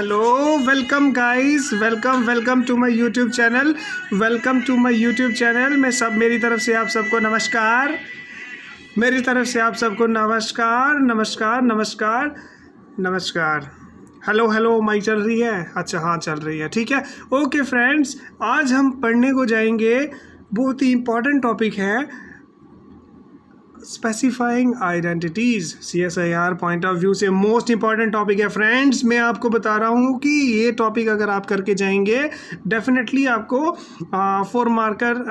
Hello, welcome guys, welcome to my YouTube channel. Welcome to my YouTube channel. मेरी तरफ से आप सबको नमस्कार। मेरी तरफ से आप सबको नमस्कार नमस्कार नमस्कार नमस्कार। हेलो माइक चल रही है? अच्छा, हाँ चल रही है, ठीक है। ओके फ्रेंड्स, आज हम पढ़ने को जाएंगे, बहुत ही इम्पॉर्टेंट टॉपिक है specifying identities. CSIR point of view से मोस्ट इंपॉर्टेंट टॉपिक है फ्रेंड्स। मैं आपको बता रहा हूँ कि ये टॉपिक अगर आप करके जाएंगे डेफिनेटली आपको 4 मार्कर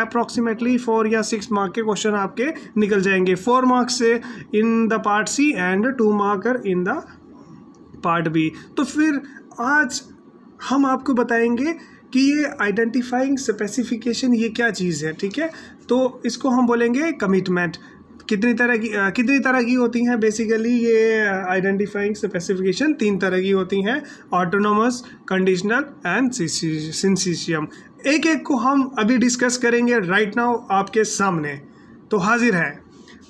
अप्रॉक्सीमेटली 4 या 6 मार्क के क्वेश्चन आपके निकल जाएंगे। 4 मार्क्स से in the part C and 2 marker in the part B. तो फिर आज हम आपको बताएंगे कि ये आइडेंटिफाइंग स्पेसिफिकेशन ये क्या चीज़ है, ठीक है। तो इसको हम बोलेंगे कमिटमेंट। कितनी तरह की होती हैं बेसिकली ये आइडेंटिफाइंग स्पेसिफिकेशन? 3 तरह की होती हैं, ऑटोनोमस, कंडीशनल एंड सिंसिशियम। एक एक को हम अभी डिस्कस करेंगे राइट नाउ आपके सामने। तो हाजिर है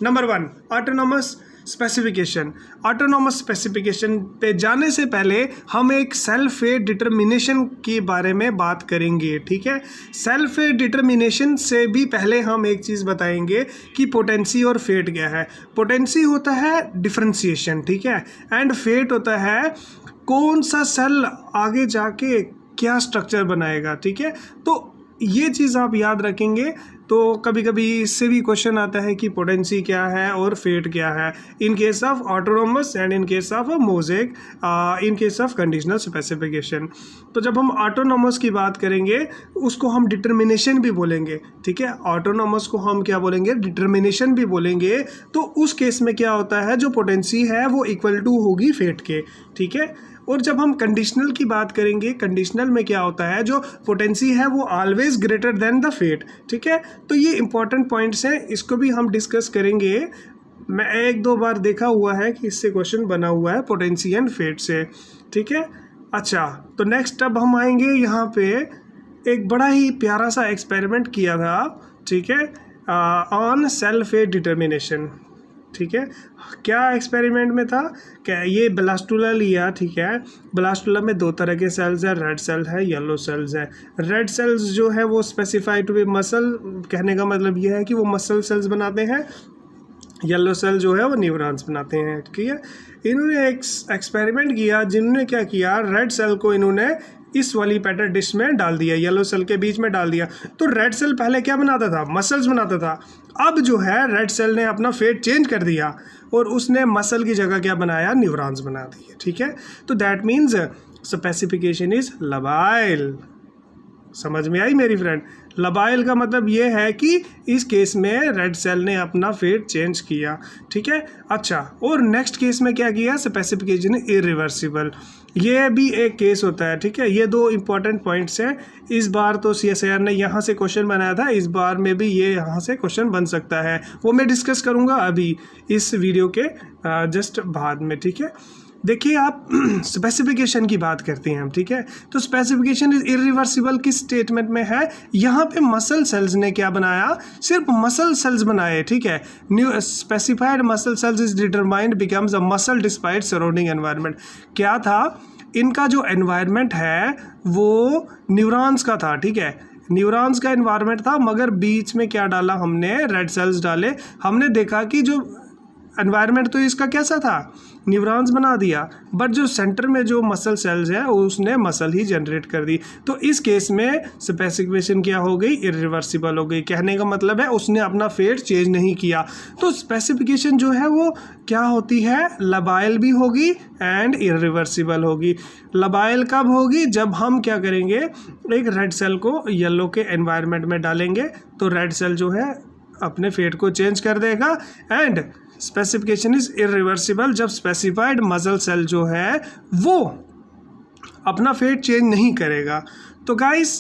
number 1, autonomous specification. Autonomous specification पे जाने से पहले हम एक सेल्फ फेट डिटर्मिनेशन के बारे में बात करेंगे, ठीक है। सेल्फ फेट डिटर्मिनेशन से भी पहले हम एक चीज़ बताएंगे कि पोटेंसी और फेट क्या है। पोटेंसी होता है डिफरेंशिएशन, ठीक है, एंड फेट होता है कौन सा सेल आगे जाके क्या स्ट्रक्चर बनाएगा, ठीक है। तो ये चीज़ आप याद रखेंगे। तो कभी कभी इससे भी क्वेश्चन आता है कि पोटेंसी क्या है और फेट क्या है in case of autonomous and in case of mosaic, in case of conditional specification. तो जब हम ऑटोनोमस की बात करेंगे उसको हम डिटर्मिनेशन भी बोलेंगे, ठीक है। ऑटोनोमस को हम क्या बोलेंगे? डिटर्मिनेशन भी बोलेंगे। तो उस केस में क्या होता है, जो पोटेंसी है वो इक्वल टू होगी फेट के, ठीक है। और जब हम कंडीशनल की बात करेंगे, कंडीशनल में क्या होता है, जो पोटेंसी है वो always greater than the fate, ठीक है। तो ये इंपॉर्टेंट पॉइंट्स हैं, इसको भी हम डिस्कस करेंगे। मैं 1-2 बार देखा हुआ है कि इससे क्वेश्चन बना हुआ है पोटेंसी एंड फेट से, ठीक है। अच्छा, तो नेक्स्ट अब हम आएंगे यहाँ पे एक बड़ा ही प्यारा सा एक्सपेरिमेंट किया था, ठीक है, ऑन सेल्फ फेट डिटर्मिनेशन, ठीक है। क्या एक्सपेरिमेंट में था? क्या ये ब्लास्टुला लिया, ठीक है। ब्लास्टुला में 2 तरह के सेल्स हैं, रेड सेल है, येलो सेल्स है। रेड सेल्स जो है वो स्पेसिफाइड टू बी मसल, कहने का मतलब ये है कि वो मसल सेल्स बनाते हैं। येलो सेल जो है वो न्यूरॉन्स बनाते हैं, ठीक है। इन्होंने एक एक्सपेरिमेंट किया जिन्होंने क्या किया, रेड सेल को इन्होंने इस वाली पैटर डिश में डाल दिया, येलो सेल के बीच में डाल दिया। तो रेड सेल पहले क्या बनाता था? मसल्स बनाता था। अब जो है रेड सेल ने अपना फेट चेंज कर दिया और उसने मसल की जगह क्या बनाया? न्यूरॉन्स बना दिए, ठीक है। तो दैट मीन्स स्पेसिफिकेशन इज लबाइल। समझ में आई मेरी फ्रेंड? लबाइल का मतलब ये है कि इस केस में रेड सेल ने अपना फेट चेंज किया, ठीक है। अच्छा, और नेक्स्ट केस में क्या किया? Specification irreversible. ये भी एक केस होता है, ठीक है। ये 2 इंपॉर्टेंट पॉइंट्स हैं। इस बार तो CSIR ने यहाँ से क्वेश्चन बनाया था, इस बार में भी ये यहाँ से क्वेश्चन बन सकता है। वो मैं डिस्कस करूँगा अभी इस वीडियो के जस्ट बाद में, ठीक है। देखिए, आप स्पेसिफिकेशन की बात करते हैं हम, ठीक है। तो स्पेसिफिकेशन इज इरिवर्सिबल किस स्टेटमेंट में है? यहाँ पे मसल सेल्स ने क्या बनाया? सिर्फ मसल सेल्स बनाए, ठीक है। New specified muscle cells is determined becomes a muscle despite surrounding environment. क्या था? इनका जो एनवायरनमेंट है वो न्यूरॉन्स का था, ठीक है। न्यूरॉन्स का एनवायरनमेंट था, मगर बीच में क्या डाला हमने? रेड सेल्स डाले। हमने देखा कि जो एनवायरनमेंट तो इसका कैसा था? न्यूरॉन्स बना दिया, बट जो सेंटर में जो मसल सेल्स है उसने मसल ही जनरेट कर दी। तो इस केस में स्पेसिफिकेशन क्या हो गई? इरिवर्सिबल हो गई। कहने का मतलब है उसने अपना फेट चेंज नहीं किया। तो स्पेसिफिकेशन जो है वो क्या होती है? लबाइल भी होगी एंड इरिवर्सिबल होगी। लबाइल कब होगी? जब हम क्या करेंगे, एक रेड सेल को येलो के एनवायरनमेंट में डालेंगे तो रेड सेल जो है अपने फेट को चेंज कर देगा। एंड स्पेसिफिकेशन इज इरिवर्सिबल जब स्पेसिफाइड मसल सेल जो है वो अपना फेट चेंज नहीं करेगा। तो गाइस,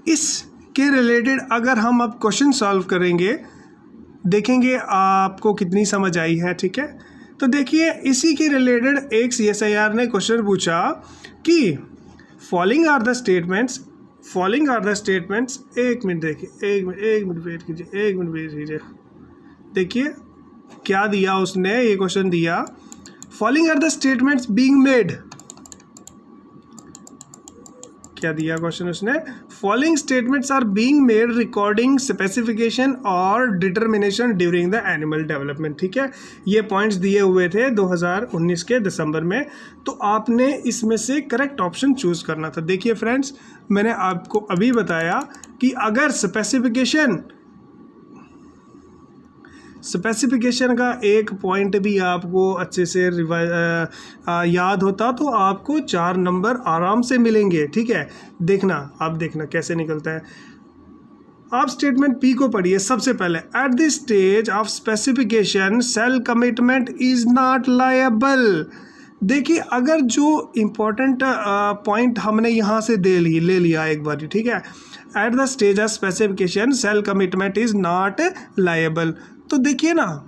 इसके रिलेटेड अगर हम अब क्वेश्चन सॉल्व करेंगे, देखेंगे आपको कितनी समझ आई है, ठीक है। तो देखिए, इसी के रिलेटेड एक CSIR ने क्वेश्चन पूछा कि फॉलोइंग आर द स्टेटमेंट्स। एक मिनट देखिए, एक मिनट वेट कीजिए। देखिए क्या दिया उसने, ये क्वेश्चन दिया following are the statements being made, क्या दिया क्वेश्चन उसने, following statements are being made recording specification और determination during the animal development. ठीक है, ये पॉइंट्स दिए हुए थे 2019 के दिसंबर में, तो आपने इसमें से करेक्ट ऑप्शन चूज करना था। देखिए फ्रेंड्स, मैंने आपको अभी बताया कि अगर स्पेसिफिकेशन का एक पॉइंट भी आपको अच्छे से याद होता तो आपको 4 नंबर आराम से मिलेंगे। ठीक है, देखना, आप देखना कैसे निकलता है। आप स्टेटमेंट पी को पढ़िए सबसे पहले। At this stage of specification cell commitment is not liable. देखिए, अगर जो इम्पोर्टेंट पॉइंट हमने यहाँ से ले लिया एक बार, ठीक है, at the stage of specification cell commitment is not liable, तो देखिए ना,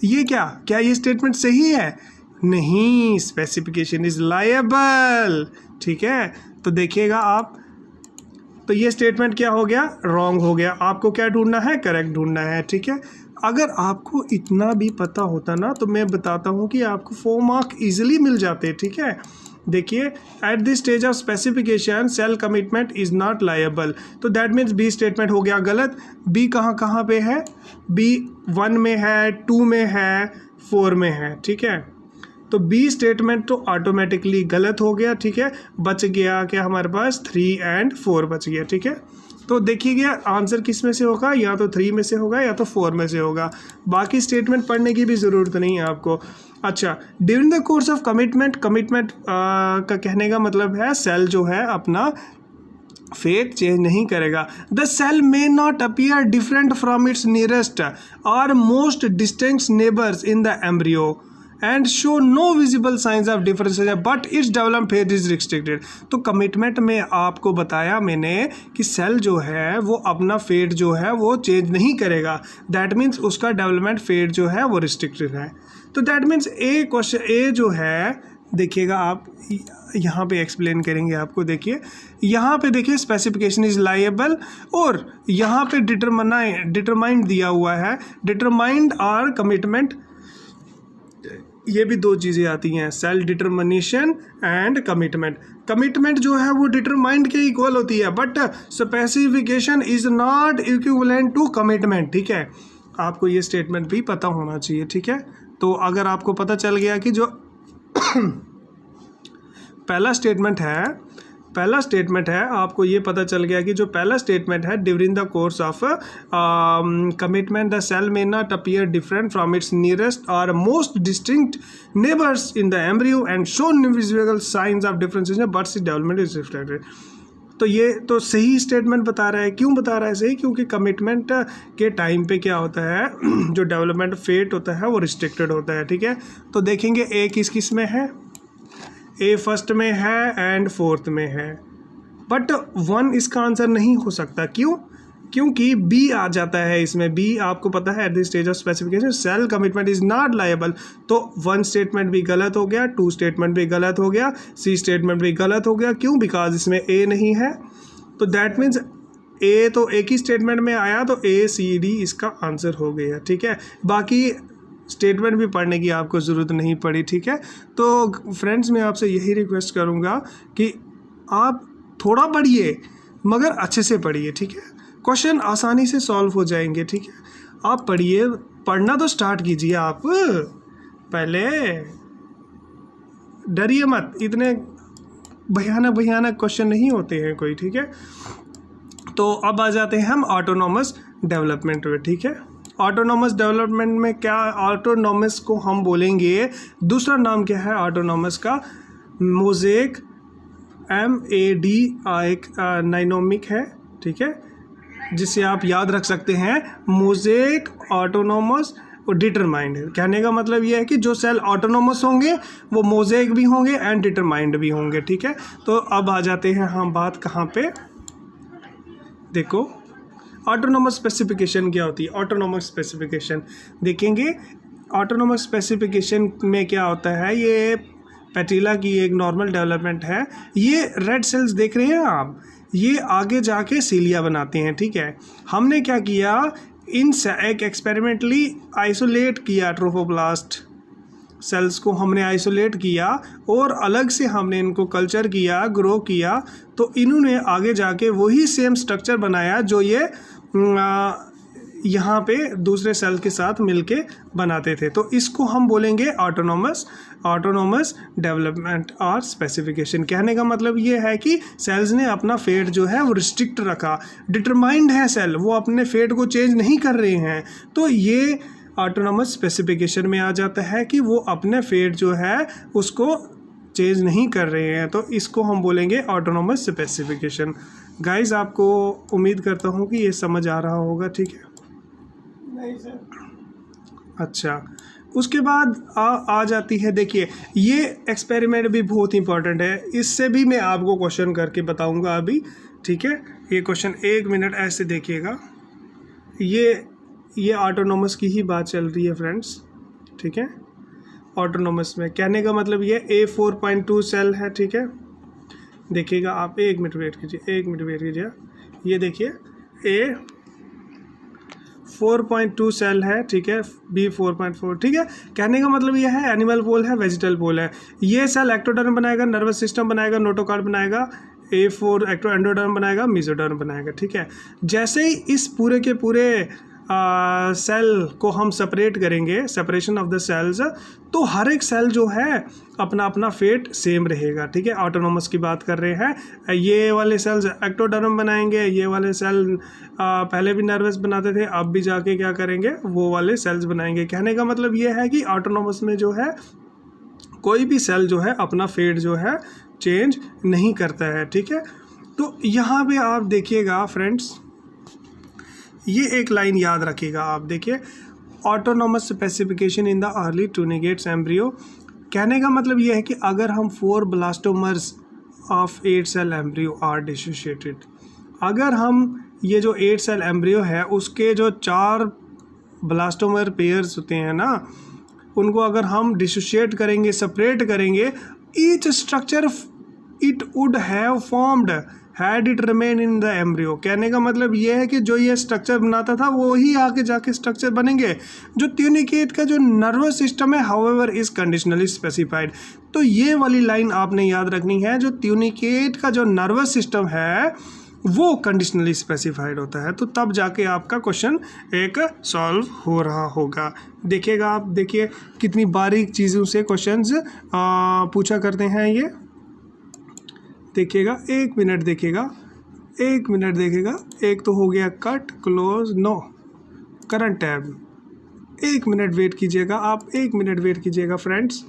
ये क्या ये स्टेटमेंट सही है? नहीं, स्पेसिफिकेशन इज लायबल। ठीक है, तो देखिएगा आप, तो ये स्टेटमेंट क्या हो गया? रॉन्ग हो गया। आपको क्या ढूंढना है? करेक्ट ढूंढना है। ठीक है, अगर आपको इतना भी पता होता ना तो मैं बताता हूँ कि आपको 4 मार्क इजीली मिल जाते। ठीक है, देखिए, at this stage of specification cell commitment is not liable, तो दैट मीन्स बी स्टेटमेंट हो गया गलत। बी कहाँ पे है? बी 1 में है, 2 में है, 4 में है। ठीक है, तो बी स्टेटमेंट तो ऑटोमेटिकली गलत हो गया। ठीक है, बच गया क्या हमारे पास? 3 और 4 बच गया। ठीक है, तो देखिएगा आंसर किस में से होगा, या तो 3 में से होगा या तो 4 में से होगा। बाकी स्टेटमेंट पढ़ने की भी ज़रूरत नहीं है आपको। अच्छा, during the course of commitment का कहने का मतलब है सेल जो है अपना फेट चेंज नहीं करेगा। The cell may not appear different from its nearest और most distant neighbours in the embryo and show no visible signs of differentiation but its development phase is restricted. तो commitment में आपको बताया मैंने कि cell जो है वो अपना फेट जो है वो चेंज नहीं करेगा, दैट मीन्स उसका डेवलपमेंट फेट जो है वो रिस्ट्रिक्टेड है। तो दैट मीन्स ए जो है, देखिएगा आप यहाँ पे एक्सप्लेन करेंगे आपको। देखिए यहाँ पे, देखिए स्पेसिफिकेशन इज लायबल, और यहाँ पे डिटरमाइंड दिया हुआ है। डिटरमाइंड और कमिटमेंट, ये भी 2 चीज़ें आती हैं, cell determination and commitment. Commitment जो है वो डिटरमाइंड के इक्वल होती है, but specification is not equivalent to commitment. ठीक है, आपको ये स्टेटमेंट भी पता होना चाहिए। ठीक है, तो अगर आपको पता चल गया कि जो पहला स्टेटमेंट है, आपको ये पता चल गया कि जो पहला स्टेटमेंट है, during the course of commitment the cell may not appear different from its nearest और most distinct neighbours in the embryo and show visual signs of differentiation but its development is restricted. तो ये तो सही statement बता रहा है। क्यों बता रहा है सही? क्योंकि कमिटमेंट के टाइम पे क्या होता है, जो डेवलपमेंट फेट होता है वो रिस्ट्रिक्टेड होता है। ठीक है, तो देखेंगे ए किस में है, ए फर्स्ट में है एंड 4th में है, बट 1 इसका आंसर नहीं हो सकता। क्यों? क्योंकि बी आ जाता है इसमें। बी आपको पता है, at the stage of specification cell commitment is not liable, तो 1 स्टेटमेंट भी गलत हो गया, 2 स्टेटमेंट भी गलत हो गया, सी स्टेटमेंट भी गलत हो गया। क्यों? बिकॉज इसमें ए नहीं है, तो दैट मीन्स ए तो एक ही स्टेटमेंट में आया, तो ए सी डी इसका आंसर हो गया। ठीक है, बाकी स्टेटमेंट भी पढ़ने की आपको ज़रूरत नहीं पड़ी। ठीक है, तो फ्रेंड्स मैं आपसे यही रिक्वेस्ट करूँगा कि आप थोड़ा पढ़िए मगर अच्छे से पढ़िए। ठीक है, क्वेश्चन आसानी से सॉल्व हो जाएंगे। ठीक है, आप पढ़िए, पढ़ना तो स्टार्ट कीजिए आप पहले, डरिए मत, इतने भयानक क्वेश्चन नहीं होते हैं कोई। ठीक है, तो अब आ जाते हैं हम ऑटोनॉमस डेवलपमेंट में। ठीक है, ऑटोनॉमस डेवलपमेंट में क्या, ऑटोनॉमस को हम बोलेंगे, दूसरा नाम क्या है ऑटोनॉमस का? मोज़ेक, MAD एक नाइनोमिक है। ठीक है, जिसे आप याद रख सकते हैं, मोज़ेक, ऑटोनॉमस और डिटरमाइंड। कहने का मतलब ये है कि जो सेल ऑटोनॉमस होंगे वो मोज़ेक भी होंगे एंड डिटरमाइंड भी होंगे। ठीक है, तो अब आ जाते हैं हम बात कहाँ पे, देखो ऑटोनॉमस स्पेसिफिकेशन क्या होती है। ऑटोनॉमस स्पेसिफिकेशन देखेंगे, ऑटोनॉमस स्पेसिफिकेशन में क्या होता है, ये पैटिला की एक नॉर्मल डेवलपमेंट है। ये रेड सेल्स देख रहे हैं आप, ये आगे जाके सीलिया बनाते हैं। ठीक है, हमने क्या किया, इन एक एक्सपेरिमेंटली आइसोलेट किया ट्रोफोब्लास्ट, सेल्स को हमने आइसोलेट किया और अलग से हमने इनको कल्चर किया, ग्रो किया, तो इन्होंने आगे जाके वही सेम स्ट्रक्चर बनाया जो ये यहाँ पे दूसरे सेल के साथ मिलके बनाते थे। तो इसको हम बोलेंगे ऑटोनोमस डेवलपमेंट और स्पेसिफिकेशन। कहने का मतलब ये है कि सेल्स ने अपना फेट जो है वो रिस्ट्रिक्ट रखा, डिटरमाइंड है सेल, वो अपने फेट को चेंज नहीं कर रहे हैं। तो ये ऑटोनोमस स्पेसिफिकेशन में आ जाता है कि वो अपने फेट जो है उसको चेंज नहीं कर रहे हैं, तो इसको हम बोलेंगे ऑटोनोमस स्पेसिफिकेशन। गाइस, आपको उम्मीद करता हूँ कि ये समझ आ रहा होगा, ठीक है? नहीं सर। अच्छा, उसके बाद आ जाती है, देखिए ये एक्सपेरिमेंट भी बहुत इंपॉर्टेंट है, इससे भी मैं आपको क्वेश्चन करके बताऊंगा अभी, ठीक है? ये क्वेश्चन 1 मिनट ऐसे देखिएगा, ये ऑटोनोमस की ही बात चल रही है फ्रेंड्स, ठीक है? ऑटोनोमस में कहने का मतलब ये A4.2 सेल है, ठीक है? देखिएगा आप, 1 मिनट वेट कीजिए, ये देखिए A4.2 सेल है, ठीक है? B4.4, ठीक है? कहने का मतलब ये है एनिमल पोल है, वेजिटल पोल है। ये सेल एक्टोडर्म बनाएगा, नर्वस सिस्टम बनाएगा, नोटोकॉर्ड बनाएगा, A4 एंडोडर्म बनाएगा, मेसोडर्म बनाएगा, ठीक है? जैसे ही इस पूरे के पूरे सेल को हम सेपरेट करेंगे, सेपरेशन ऑफ द सेल्स, तो हर एक सेल जो है अपना अपना फेट सेम रहेगा, ठीक है? ऑटोनोमस की बात कर रहे हैं। ये वाले सेल्स एक्टोडर्म बनाएंगे, ये वाले सेल पहले भी नर्वस बनाते थे, अब भी जाके क्या करेंगे, वो वाले सेल्स बनाएंगे। कहने का मतलब ये है कि ऑटोनोमस में जो है कोई भी सेल जो है अपना फेट जो है चेंज नहीं करता है, ठीक है? तो यहाँ पे आप देखिएगा फ्रेंड्स, ये एक लाइन याद रखिएगा आप, देखिए autonomous specification in the early tunicates embryo. कहने का मतलब ये है कि अगर हम 4 blastomeres of 8 cell embryo are dissociated, अगर हम ये जो 8 सेल एम्ब्रियो है उसके जो 4 ब्लास्टोमर पेयर्स होते हैं ना, उनको अगर हम डिसोशिएट करेंगे, सेपरेट करेंगे, each structure it would have formed had it remain in the embryo. कहने का मतलब ये है कि जो ये स्ट्रक्चर बनाता था वो ही आगे जाके स्ट्रक्चर बनेंगे। जो ट्यूनिकेट का जो नर्वस सिस्टम है हाउएवर इज कंडीशनली स्पेसिफाइड। तो ये वाली लाइन आपने याद रखनी है, जो ट्यूनिकेट का जो नर्वस सिस्टम है वो कंडीशनली स्पेसिफाइड होता है, तो तब जाके आपका क्वेश्चन एक सॉल्व हो रहा होगा। देखिएगा आप, देखिए कितनी बारीक चीज़ों से क्वेश्चंस पूछा करते हैं ये। देखिएगा, 1 मिनट देखिएगा, 1 मिनट देखिएगा। एक तो हो गया cut, close, no, current tab. 1 minute wait कीजिएगा आप, 1 मिनट वेट कीजिएगा फ्रेंड्स।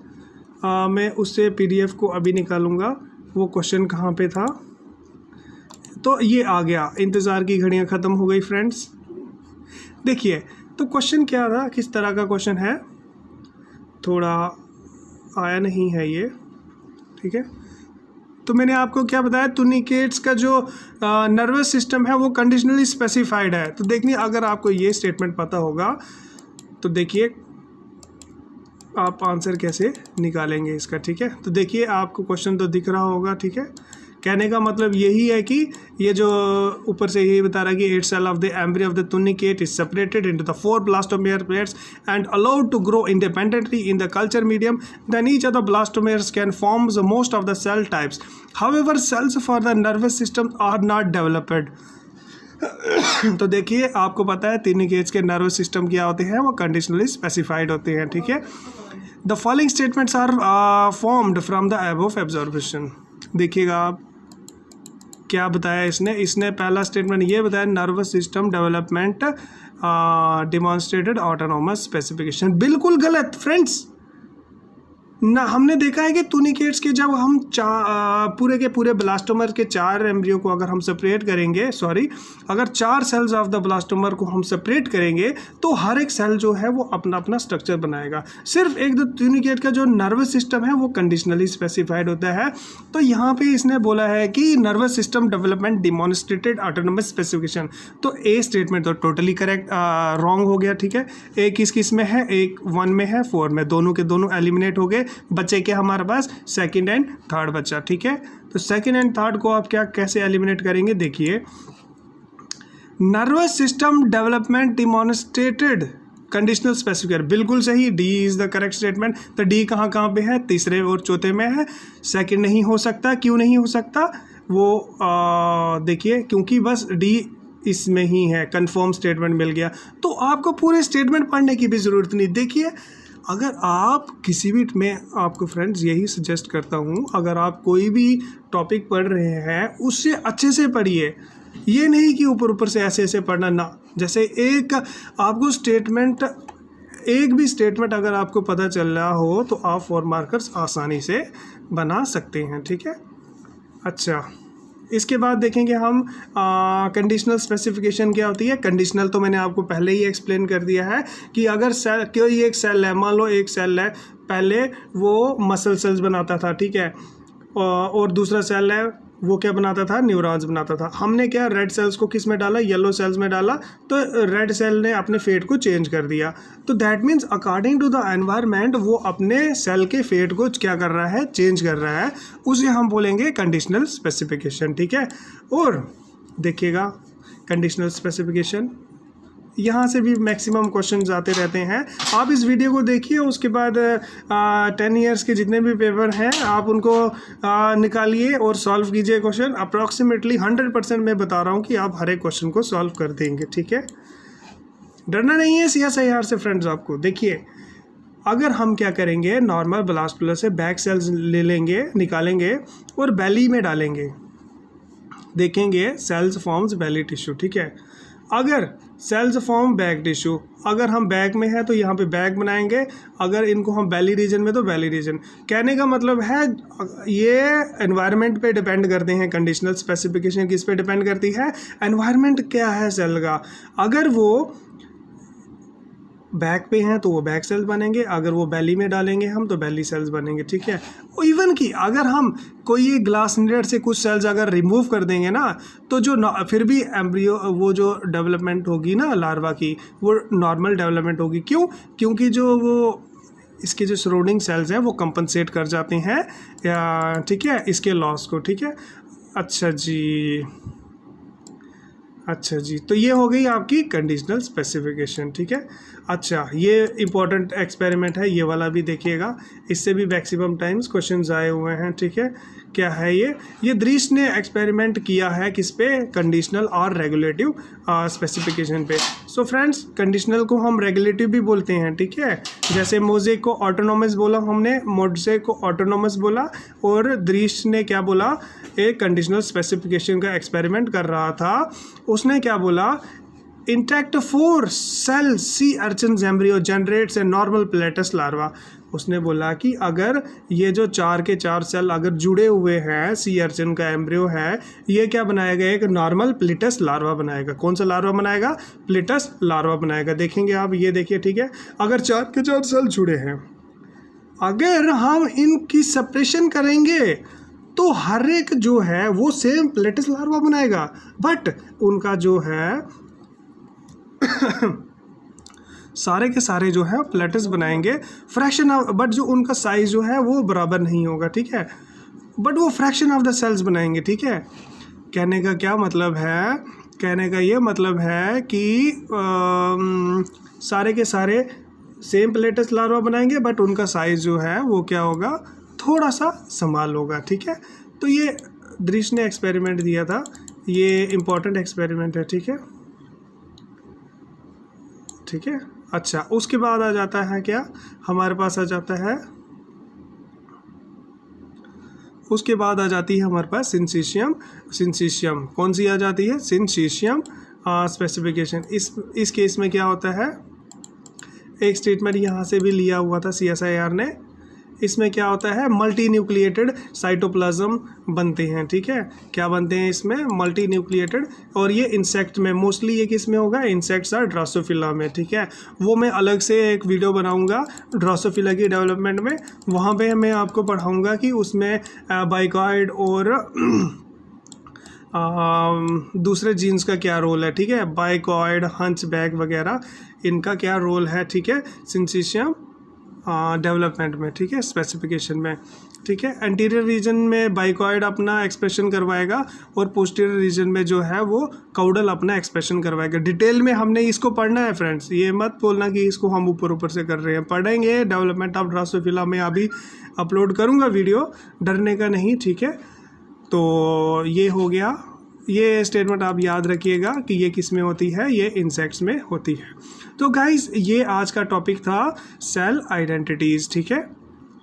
मैं उससे PDF को अभी निकालूंगा, वो क्वेश्चन कहाँ पे था। तो ये आ गया, इंतज़ार की घड़ियाँ ख़त्म हो गई फ्रेंड्स। देखिए तो क्वेश्चन क्या था, किस तरह का क्वेश्चन है, थोड़ा आया नहीं है ये, ठीक है? तो मैंने आपको क्या बताया, ट्यूनिकेट्स का जो नर्वस सिस्टम है वो कंडीशनली स्पेसिफाइड है। तो देखिए, अगर आपको ये स्टेटमेंट पता होगा तो देखिए आप आंसर कैसे निकालेंगे इसका, ठीक है? तो देखिए आपको क्वेश्चन तो दिख रहा होगा, ठीक है? कहने का मतलब यही है कि ये जो ऊपर से यही बता रहा है कि 8 cell of the embryo of the tunicate is separated into the 4 blastomere pairs and allowed to grow independently in the culture medium, then each of the blastomeres can form most of the cell types, however cells for the nervous system are not developed. तो देखिए आपको पता है tunicates के nervous system क्या होते हैं, वो कंडीशनली स्पेसिफाइड होते हैं, ठीक है? The following statements are formed from the above observation. देखिएगा आप क्या बताया इसने पहला स्टेटमेंट ये बताया, nervous system development demonstrated autonomous specification. बिल्कुल गलत फ्रेंड्स ना। हमने देखा है कि ट्यूनिकेट्स के जब हम पूरे के पूरे ब्लास्टोमर के 4 एम्ब्रियो को अगर हम सेपरेट करेंगे, अगर 4 सेल्स ऑफ द ब्लास्टोमर को हम सेपरेट करेंगे तो हर एक सेल जो है वो अपना अपना स्ट्रक्चर बनाएगा। सिर्फ एक दो ट्यूनिकेट का जो नर्वस सिस्टम है वो कंडीशनली स्पेसिफाइड होता है। तो यहाँ पे इसने बोला है कि nervous system development demonstrated autonomous specification. तो ए स्टेटमेंट तो टोटली करेक्ट रॉन्ग हो गया, ठीक है? ए किस में है, एक 1 में है, 4 में, दोनों के दोनों एलिमिनेट हो गए। बच्चे के हमारे पास 2nd एंड 3rd बच्चा, ठीक है? तो 2nd एंड 3rd को आप कैसे एलिमिनेट करेंगे, देखिए nervous system development demonstrated conditional specifier, बिल्कुल सही, D is the correct statement. तो डी कहाँ कहाँ पे है, तीसरे और चौथे में है, सेकंड नहीं हो सकता। क्यों नहीं हो सकता, वो देखिए क्योंकि बस डी इसमें ही है, कंफर्म स्टेटमेंट मिल गया। तो आपको पूरे स्टेटमेंट पढ़ने की भी ज़रूरत नहीं। देखिए अगर आप किसी भी, मैं आपको फ्रेंड्स यही सजेस्ट करता हूँ, अगर आप कोई भी टॉपिक पढ़ रहे हैं उससे अच्छे से पढ़िए, ये नहीं कि ऊपर ऊपर से ऐसे ऐसे पढ़ना ना। जैसे एक आपको स्टेटमेंट, एक भी स्टेटमेंट अगर आपको पता चल रहा हो तो आप 4 मार्कर्स आसानी से बना सकते हैं, ठीक है। अच्छा, इसके बाद देखेंगे हम कंडीशनल स्पेसिफिकेशन क्या होती है। कंडीशनल तो मैंने आपको पहले ही एक्सप्लेन कर दिया है कि अगर सेल, कोई एक सेल है, मान लो एक सेल है, पहले वो मसल सेल्स बनाता था, ठीक है, और दूसरा सेल है वो क्या बनाता था, न्यूरॉन्स बनाता था। हमने क्या रेड सेल्स को किस में डाला, येलो सेल्स में डाला, तो रेड सेल ने अपने फेट को चेंज कर दिया। तो that means according to the environment वो अपने सेल के फेट को क्या कर रहा है, चेंज कर रहा है, उसे हम बोलेंगे कंडीशनल स्पेसिफिकेशन, ठीक है। और देखिएगा कंडीशनल स्पेसिफिकेशन, यहाँ से भी मैक्सिमम क्वेश्चन आते रहते हैं। आप इस वीडियो को देखिए, उसके बाद 10 ईयर्स के जितने भी पेपर हैं आप उनको निकालिए और सॉल्व कीजिए क्वेश्चन। अप्रॉक्सीमेटली 100% मैं बता रहा हूँ कि आप हर एक क्वेश्चन को सॉल्व कर देंगे, ठीक है। डरना नहीं है CSIR से फ्रेंड्स आपको। देखिए अगर हम क्या करेंगे, नॉर्मल ब्लास्टुला से बैक सेल्स ले लेंगे, निकालेंगे और बैली में डालेंगे, देखेंगे सेल्स फॉर्म्स बैली टिश्यू, ठीक है। अगर सेल्स फॉर्म बैक टिश्यू, अगर हम बैक में है तो यहाँ पे बैक बनाएंगे, अगर इनको हम बैली रीजन में तो बैली रीजन। कहने का मतलब है ये एनवायरनमेंट पे डिपेंड करते हैं। कंडीशनल स्पेसिफिकेशन किस पे डिपेंड करती है, एनवायरनमेंट क्या है सेल का। अगर वो बैक पे हैं तो वो बैक सेल्स बनेंगे, अगर वो बैली में डालेंगे हम तो बैली सेल्स बनेंगे, ठीक है। इवन कि अगर हम कोई एक ग्लास निडर से कुछ सेल्स अगर रिमूव कर देंगे ना, तो जो फिर भी एम्ब्रियो वो जो डेवलपमेंट होगी ना लार्वा की, वो नॉर्मल डेवलपमेंट होगी। क्यों, क्योंकि जो वो इसके जो सराउंडिंग सेल्स हैं वो कंपनसेट कर जाते हैं, ठीक है, इसके लॉस को, ठीक है। अच्छा जी, तो ये हो गई आपकी कंडीशनल स्पेसिफिकेशन, ठीक है। अच्छा, ये इंपॉर्टेंट एक्सपेरिमेंट है, ये वाला भी देखिएगा, इससे भी मैक्सिमम टाइम्स क्वेश्चंस आए हुए हैं, ठीक है। क्या है ये दृश्य ने एक्सपेरिमेंट किया है किस पे, कंडीशनल और रेगुलेटिव स्पेसिफिकेशन पे। सो फ्रेंड्स, कंडीशनल को हम रेगुलेटिव भी बोलते हैं, ठीक है। जैसे मोज़ेक को ऑटोनोमस बोला हमने, मोज़ेक को ऑटोनोमस बोला, और दृश्य ने क्या बोला, एक कंडीशनल स्पेसिफिकेशन का एक्सपेरिमेंट कर रहा था। उसने क्या बोला, intact 4 cell sea urchin embryo generates a normal pluteus larva. उसने बोला कि अगर ये जो 4 के 4 सेल अगर जुड़े हुए हैं, सी अर्चिन का एम्ब्रियो है, ये क्या बनाएगा, एक नॉर्मल प्लेटस लार्वा बनाएगा। कौन सा लार्वा बनाएगा, प्लेटस लार्वा बनाएगा। देखेंगे आप, ये देखिए, ठीक है। अगर 4 के 4 सेल जुड़े हैं, अगर हम इनकी सेपरेशन करेंगे तो हर एक जो है वो सेम प्लेटस लार्वा बनाएगा, बट उनका जो है सारे के सारे जो है प्लेटस बनाएंगे, फ्रैक्शन ऑफ, बट जो उनका साइज जो है वो बराबर नहीं होगा, ठीक है, बट वो फ्रैक्शन ऑफ द सेल्स बनाएंगे, ठीक है। कहने का क्या मतलब है, कहने का ये मतलब है कि सारे के सारे सेम प्लेटस लार्वा बनाएंगे, बट उनका साइज जो है वो क्या होगा, थोड़ा सा स्मॉल होगा, ठीक है। तो ये दृश्य ने एक्सपेरिमेंट दिया था, ये इम्पॉर्टेंट एक्सपेरिमेंट है, ठीक है, ठीक है। अच्छा, उसके बाद आ जाता है क्या, हमारे पास आ जाता है, उसके बाद आ जाती है हमारे पास सिंसीशियम। कौन सी आ जाती है, सिंसीशियम स्पेसिफिकेशन। इस केस में क्या होता है, एक स्टेटमेंट यहाँ से भी लिया हुआ था CSIR ने। इसमें क्या होता है, मल्टी न्यूक्लिएटेड साइटोप्लाज्म बनते हैं, ठीक है। क्या बनते हैं इसमें, मल्टी न्यूक्लिएटेड, और ये इंसेक्ट में मोस्टली, ये किस में होगा, इंसेक्ट्स और ड्रोसोफिला में, ठीक है। वो मैं अलग से एक वीडियो बनाऊंगा ड्रोसोफिला की डेवलपमेंट में, वहाँ पे मैं आपको पढ़ाऊंगा कि उसमें बाइकॉइड और दूसरे जीन्स का क्या रोल है, ठीक है, बाइकॉइड, हंचबैक वगैरह, इनका क्या रोल है, ठीक है, सिंसीशियम डेवलपमेंट में, ठीक है, स्पेसिफिकेशन में, ठीक है। एंटीरियर रीजन में बाइकॉइड अपना एक्सप्रेशन करवाएगा और पोस्टीरियर रीजन में जो है वो काउडल अपना एक्सप्रेशन करवाएगा। डिटेल में हमने इसको पढ़ना है फ्रेंड्स, ये मत बोलना कि इसको हम ऊपर ऊपर से कर रहे हैं, पढ़ेंगे। डेवलपमेंट ऑफ ड्रोसोफिला में अभी अपलोड करूँगा वीडियो, डरने का नहीं, ठीक है। तो ये हो गया, ये स्टेटमेंट आप याद रखिएगा कि ये किस में होती है, ये इंसेक्ट्स में होती है। तो गाइस ये आज का टॉपिक था सेल आइडेंटिटीज़, ठीक है,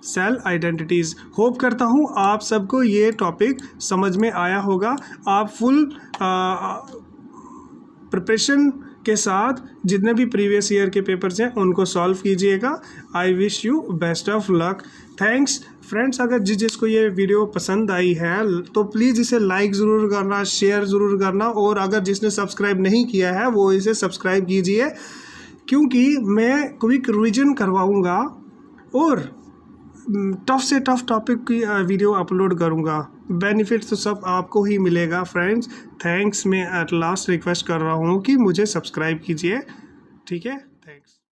सेल आइडेंटिटीज़। होप करता हूँ आप सबको ये टॉपिक समझ में आया होगा। आप फुल प्रिपरेशन के साथ जितने भी प्रीवियस ईयर के पेपर्स हैं उनको सॉल्व कीजिएगा। I wish you best of luck. Thanks friends. अगर जिसको ये वीडियो पसंद आई है तो प्लीज़ इसे लाइक ज़रूर करना, शेयर ज़रूर करना, और अगर जिसने सब्सक्राइब नहीं किया है वो इसे सब्सक्राइब कीजिए, क्योंकि मैं क्विक रिवीजन करवाऊँगा और टफ से टफ टॉपिक की वीडियो अपलोड करूँगा। बेनिफिट तो सब आपको ही मिलेगा फ्रेंड्स। थैंक्स। मैं एट लास्ट रिक्वेस्ट कर रहा हूँ कि मुझे सब्सक्राइब कीजिए, ठीक है। थैंक्स।